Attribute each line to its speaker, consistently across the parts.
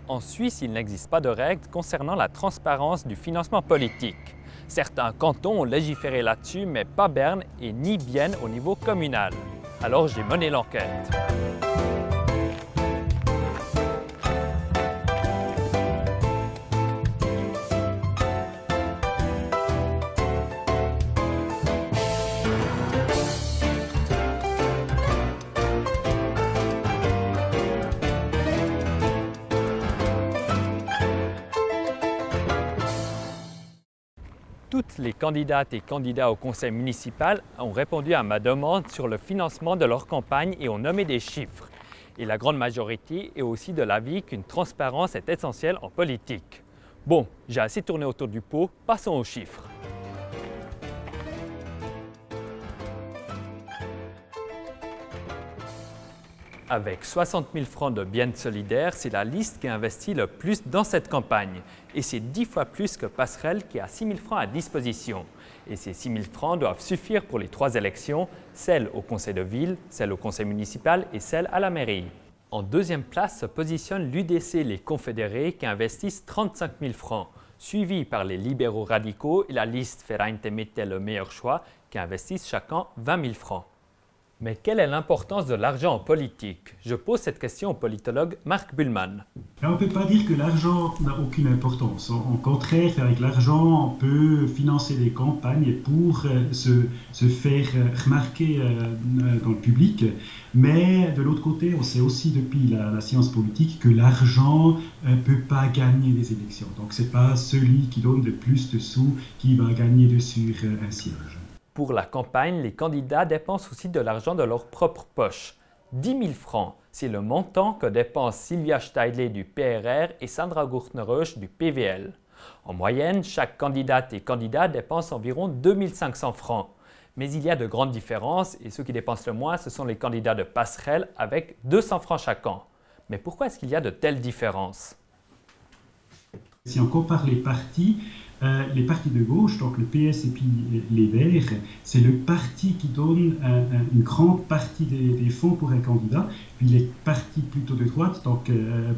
Speaker 1: En Suisse, il n'existe pas de règles concernant la transparence du financement politique. Certains cantons ont légiféré là-dessus, mais pas Berne et ni Bienne au niveau communal. Alors j'ai mené l'enquête. Toutes les candidates et candidats au conseil municipal ont répondu à ma demande sur le financement de leur campagne et ont nommé des chiffres. Et la grande majorité est aussi de l'avis qu'une transparence est essentielle en politique. Bon, j'ai assez tourné autour du pot, passons aux chiffres. Avec 60 000 francs de Bienne solidaire, c'est la liste qui a investi le plus dans cette campagne. Et c'est 10 fois plus que Passerelle qui a 6 000 francs à disposition. Et ces 6 000 francs doivent suffire pour les 3 élections, celle au conseil de ville, celle au conseil municipal et celle à la mairie. En deuxième place se positionne l'UDC Les Confédérés qui investissent 35 000 francs, suivi par les libéraux radicaux et la liste Vereinte Mitte le meilleur choix qui investissent chacun 20 000 francs. Mais quelle est l'importance de l'argent en politique? Je pose cette question au politologue Marc Buhlmann.
Speaker 2: On ne peut pas dire que l'argent n'a aucune importance. Au contraire, avec l'argent, on peut financer des campagnes pour se faire remarquer dans le public. Mais de l'autre côté, on sait aussi depuis la science politique que l'argent ne peut pas gagner des élections. Donc ce n'est pas celui qui donne le plus de sous qui va gagner dessus un siège.
Speaker 1: Pour la campagne, les candidats dépensent aussi de l'argent de leur propre poche. 10 000 francs, c'est le montant que dépensent Sylvia Steidle du PRR et Sandra Gurtner-Reusch du PVL. En moyenne, chaque candidate et candidat dépense environ 2 500 francs. Mais il y a de grandes différences et ceux qui dépensent le moins, ce sont les candidats de Passerelle avec 200 francs chacun. Mais pourquoi est-ce qu'il y a de telles différences?
Speaker 2: Si on compare les partis de gauche, donc le PS et puis les Verts, c'est le parti qui donne une grande partie des fonds pour un candidat. Puis les partis plutôt de droite, donc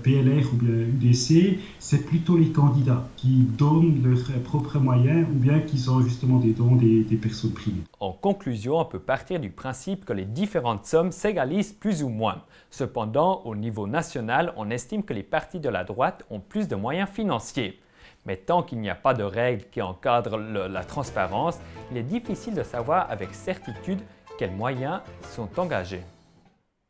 Speaker 2: PLR ou bien UDC, c'est plutôt les candidats qui donnent leurs propres moyens ou bien qui ont justement des dons des personnes privées.
Speaker 1: En conclusion, on peut partir du principe que les différentes sommes s'égalisent plus ou moins. Cependant, au niveau national, on estime que les partis de la droite ont plus de moyens financiers. Mais tant qu'il n'y a pas de règles qui encadrent la transparence, il est difficile de savoir avec certitude quels moyens sont engagés.